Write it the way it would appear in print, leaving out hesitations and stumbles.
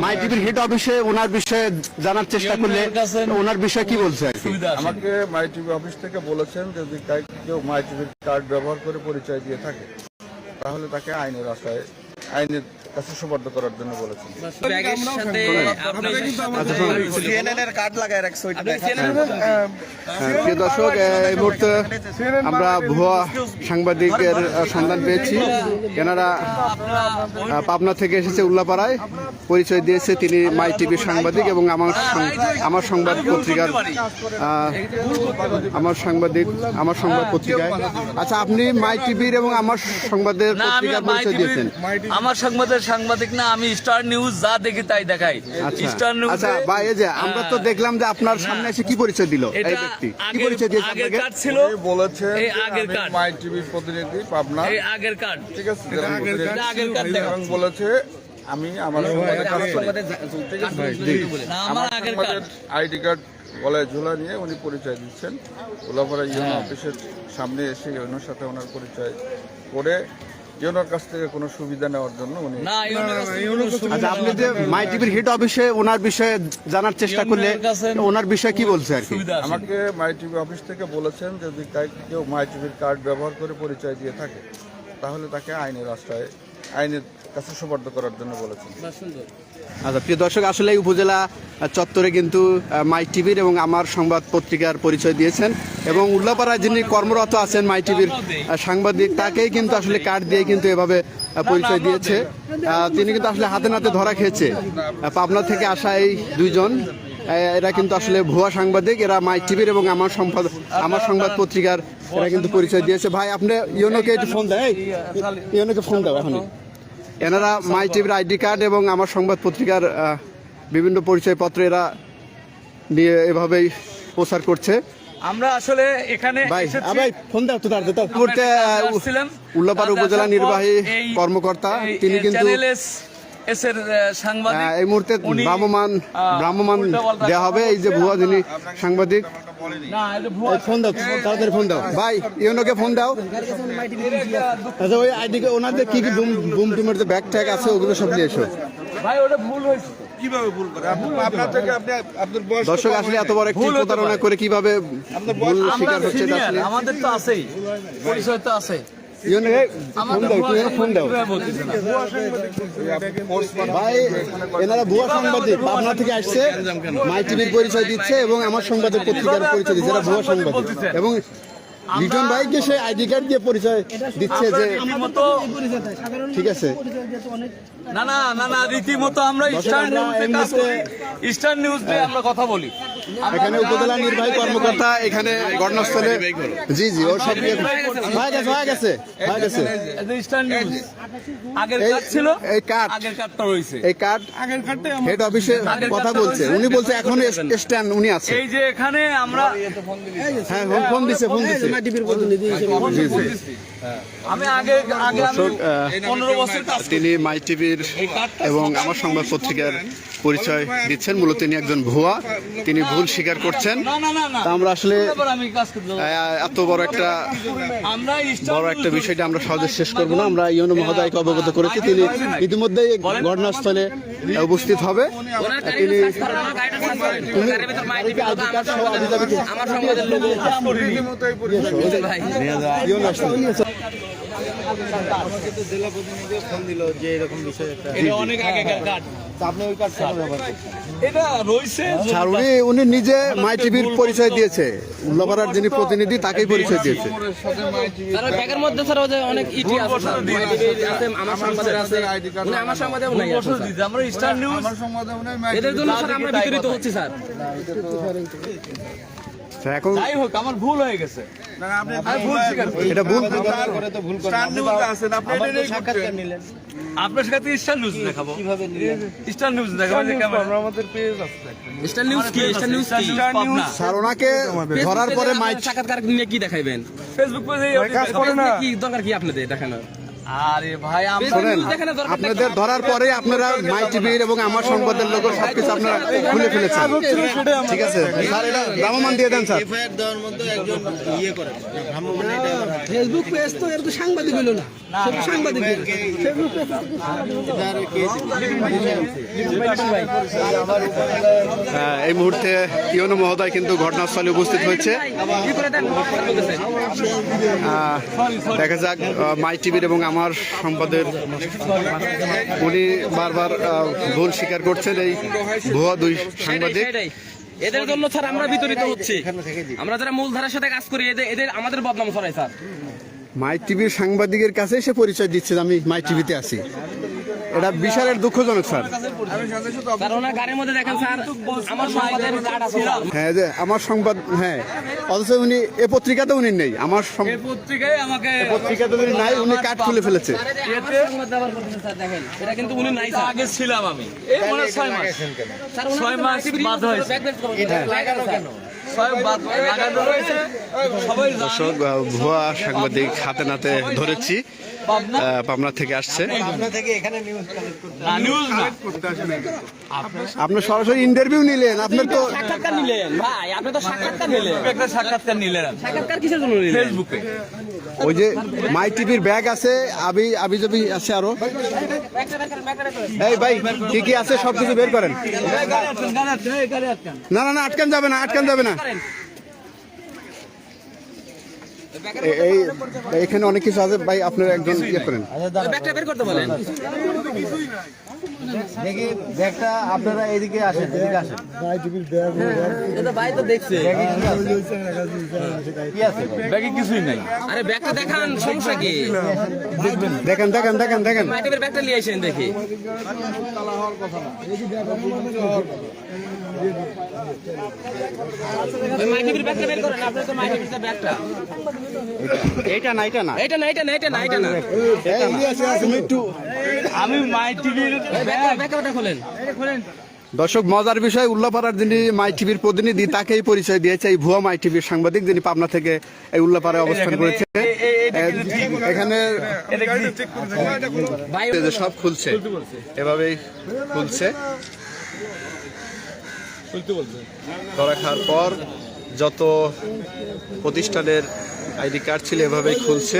মাই টিভির হেড অফিসে ওনার বিষয়ে জানার চেষ্টা করলে ওনার বিষয়ে কি বলছে আর কি? আমাকে মাই টিভি অফিস থেকে বলেছেন যদি কেউ মাই টিভির কার্ড ব্যবহার করে পরিচয় দিয়ে থাকে তাহলে তাকে আইনের আশ্রয়ে আইনের কাছে সুপার্দ করার জন্য বলেছেন। প্রিয় দর্শক, এই মুহূর্তে আমরা ভুয়া সাংবাদিকের সন্ধান পেয়েছি। এনারা পাবনা থেকে এসেছে উল্লাপাড়ায়, পরিচয় দিয়েছে তিনি মাই টিভির সাংবাদিক এবং আমার সংবাদ পত্রিকার আমার সংবাদ পত্রিকায়। আচ্ছা, আপনি মাই টিভির এবং আমার সংবাদের পত্রিকার পরিচয় দিয়েছেন? আমার সংবাদের সাংবাদিক না, আমি স্টার নিউজ যা দেখি তাই দেখাই। Star news. আচ্ছা ভাই, এই যে আমরা তো দেখলাম যে আপনার সামনে এসে কি পরিচয় দিল এই ব্যক্তি? কি পরিচয় দিয়েছে আগের আপনাকে? কার্ড ছিল, বলেছেন এই আগের কার্ড, মাই টিভির প্রতিনিধি পাবনা, এই আগের কার্ড, ঠিক আছে, আগের কার্ড এবং বলেছে আমি আমার আইডি কার্ড গলায় ঝোলা নিয়ে উনি পরিচয় দিচ্ছেন। উল্লাপাড়া ইউনো অফিসের সামনে এসে ইউনোর সাথে ওনার পরিচয় করে ইউনোর কাছ থেকে কোনো সুবিধা নেওয়ার জন্য উনি। আচ্ছা, আপনি যে মাই টিভির হেড অফিসে ওনার বিষয়ে জানার চেষ্টা করলে ওনার বিষয়ে কি বলছে আর কি? আমাকে মাই টিভি অফিস থেকে বলেছেন যদি কেউ মাই টিভির কার্ড ব্যবহার করে পরিচয় দিয়ে থাকে তাহলে তাকে আইনের আশ্রয়ে আইনের কাছে সুপার্দ করার জন্য বলেছেন। আচ্ছা প্রিয় দর্শক, আসলে এই উপজেলা চত্বরে কিন্তু মাই টিভির এবং আমার সংবাদ পত্রিকার পরিচয় দিয়েছেন এবং উল্লাপাড়ায় যিনি কর্মরত আছেন মাই টিভির সাংবাদিক, তাকেই কিন্তু আসলে কার্ড দিয়ে কিন্তু এভাবে পরিচয় দিয়েছে। তিনি কিন্তু আসলে হাতে নাতে ধরা খেয়েছে। পাবনা থেকে আসা এই দুইজন, এরা কিন্তু আসলে ভুয়া সাংবাদিক। এরা মাই টিভির এবং আমার সংবাদ পত্রিকার এরা কিন্তু পরিচয় দিয়েছে। ভাই, আপনি ইউনোকে একটু ফোন দেয়, ইউনোকে ফোন দাও এখন। এনারা মাই টিভির আইডি কার্ড এবং আমার সংবাদ পত্রিকার বিভিন্ন পরিচয়পত্র এরা নিয়ে এভাবেই প্রচার করছে। আমরা আসলে এখানে ফোন দাও তো মুহূর্তে উল্লাপাড়া উপজেলা নির্বাহী কর্মকর্তা, তিনি কিন্তু এই মুহূর্তে ভ্রাম্যমান দেওয়া হবে। এই যে ভুয়া যিনি সাংবাদিক, ফোন দাও, তাড়াতাড়ি ফোন দাও ভাই, ইউনোকে ফোন দাও। আচ্ছা, ওই আইডি ওনাদের কি কি বুম টুমের যে ব্যাগ ট্যাগ আছে ওগুলো সব নিয়ে এসো। দর্শক, আসলে এত বড় একটি প্রতারণা করে কিভাবে ভুল স্বীকার হচ্ছে? আমাদের তো আছেই, পরিচয় তো আছে। ফোন দাও ভাই, এনারা ভুয়া সাংবাদিক, পাবনা থেকে আসছে, মাই টিভির পরিচয় দিচ্ছে এবং আমার সংবাদের পত্রিকার পরিচয় দিচ্ছে। এরা ভুয়া সাংবাদিক এবং লিটন ভাইকে সে আইডি কার্ড দিয়ে পরিচয় দিচ্ছে যে ঠিক আছে। না না না না, রীতিমতো আমরা স্টার নিউজ দিয়ে আমরা কথা বলি। এখানে উপজেলা নির্বাহী কর্মকর্তা এখানে ঘটনাস্থলে, জি ও সব হয়ে গেছে। স্টার নিউজ আগের কার্ড ছিল, এই কার্ড, আগের কার্ডটা রয়েছে, এই কার্ড হেড অফিসে কথা বলছে, উনি বলছে এখন স্ট্যান্ড উনি আছে। এই যে এখানে আমরা হ্যাঁ ফোন দিছে আমি আগে 15 বছর তিনি মাই টিভির এবং আমার সংবাদ পত্রিকার পরিচয় দিচ্ছেন। মূলত তিনি একজন ভুয়া, তিনি ভুল স্বীকার করছেন। আমরা আসলে এত বড় একটা বিষয়টা আমরা সহজে শেষ করবো না। আমরা ইউনো মহোদয়কে অবগত করেছি, তিনি ইতিমধ্যেই ঘটনাস্থলে উপস্থিত হবে। তিনি জেলা প্রতিনিধি ফোন দিল যে এরকম বিষয় অনেক আগেকার কার্ড, আপনি ওই কার্ড ব্যবহার করছেন? এটা রয়েছে। উনি নিজে মাই টিভির পরিচয় দিয়েছে, উল্লাপাড়ার যিনি প্রতিনিধি তাকেই পরিচয় দিয়েছে। তারা ব্যাগের মধ্যে স্যার ওই যে অনেক ইটি আছে, আমার সংবাদের আছে, আমার সংবাদেও নাই। আমরা স্টার নিউজ, এদের জন্য স্যার আমরা বিতরিত হচ্ছি স্যার। এখন যাই হোক, আমার ভুল হয়ে গেছে। এটা ভুল আপনার সাথে স্টার নিউজ দেখাবো, স্টার নিউজ দেখাবো। আমাদের পেজ আছে, স্টার নিউজ কি? স্টার নিউজ কি? স্যার ওনাকে ধরার পরে সাক্ষাৎকার নিয়ে কি দেখাইবেন? ফেসবুক পেজে কি দরকার কি আপনাদের দেখানোর? আরে ভাই আমরা শোনেন, আপনাদের ধরার পরে আপনারা মাই টিভির এবং আমার সংবাদের লোক সবকিছু আপনারা খুলে ফেলেছেন, ঠিক আছে স্যার? এটা ভ্রাম্যমাণ দিয়ে দেন স্যার। এফআইআর দেওয়ার মধ্যে একজন ইয়ে করে ভ্রাম্যমাণ এটা ফেসবুক পেজ তো এর তো সাংবাদিক হইলো না, সে তো সাংবাদিক হইলো। ফেসবুক পেজ এটার কেস এই মুহূর্তে ইউনো মহোদয় কিন্তু ঘটনাস্থলে উপস্থিত হয়েছে। কি করে দেন বলতেছে দেখা যাক মাই টিভির এবং আমার সংবাদের উনি বারবার ভুল স্বীকার করছেন এই ভুয়া দুই সাংবাদিক। সেটাই। এদের জন্য স্যার আমরা বিতরিত হচ্ছি, আমরা যারা মূলধারার সাথে কাজ করি এদের আমাদের বদনাম ছড়ায় স্যার। মাই টিভির সাংবাদিকের কাছে সে পরিচয় দিচ্ছে যে আমি মাই টিভিতে আছি, এটা বিশালের দুঃখজনক স্যার। স্যার ওনার গাড়ির মধ্যে দেখেন স্যার আমার সংবাদের কার্ড আছে স্যার। হ্যাঁ যে আমার সংবাদ, হ্যাঁ অথচ উনি এ পত্রিকাতে উনি নেই, আমার পত্রিকায় আমাকে পত্রিকাতে উনি নাই, উনি কার্ড খুলে ফেলেছে। আমার সংবাদ ব্যবহার করতেছে স্যার, দেখেন এটা কিন্তু উনি নাই স্যার। আগে ছিলাম আমি এই মনে হয় 6 মাস স্যার ওনার 6 মাস বাদ হয়েছে। এটা লাগানো কেন? 6 বাদ লাগানো রয়েছে সবাই জানে। দর্শক, ভুয়া সাংবাদিক হাতে নাতে ধরেছি, পাবনা থেকে আসছে। আপনার থেকে এখানে নিউজ কালেক্ট করতে না নিউজ না আপনি সরাসরি ইন্টারভিউ নিলেন, আপনার তো সাক্ষাৎকার নিলেন ভাই, আপনি তো সাক্ষাৎকার নিলেন। একটা সাক্ষাৎকার নিলেন সাক্ষাৎকার কিসের জন্য নিলেন? ফেসবুকে। ওই যে মাই টিভির ব্যাগ আছে, আবি যাবি আছে আরো। এই ভাই কি কি আছে সবকিছু বের করেন। না না না, আটকান যাবে না, আটকান যাবে না। এই এখানে অনেক কিছু আছে ভাই, আপনারা একজন ইয়ে করেন। ব্যাগটা বের করতে বলেন। দেখি ব্যাগটা আপনারা এদিকে আসেন, এদিকে আসেন। এটা ভাই তো দেখছে। কি আছে ব্যাগে কিছুই নাই। আরে ব্যাগটা দেখান, সমস্যা কি? দেখেন দেখেন দেখেন দেখেন। মাইটিভের ব্যাগটা নিয়ে আসেন দেখি। ওই মাইটিভের ব্যাগটা বের করেন, আপনার তো মাইটিভের ব্যাগটা। এইটা না, এটা না, এটা না, এটা না, এটা না, এটা না। তুমি একটু আমি মাই টিভির ব্যাগটা খোলেন। দর্শক, মজার বিষয়, উল্লাপাড়ার যিনি মাই টিভির প্রতিনিধি তাকেই পরিচয় দিয়েছে এই ভুয়া মাই টিভির সাংবাদিক, যিনি পাবনা থেকে এই উল্লাপাড়ায় অবস্থান করেছে। এখানে ভাই সব খুলছে, এভাবেই খুলছে। ধরা খাওয়ার পর যত প্রতিষ্ঠানের আইডি কার্ড ছিল এভাবেই খুলছে।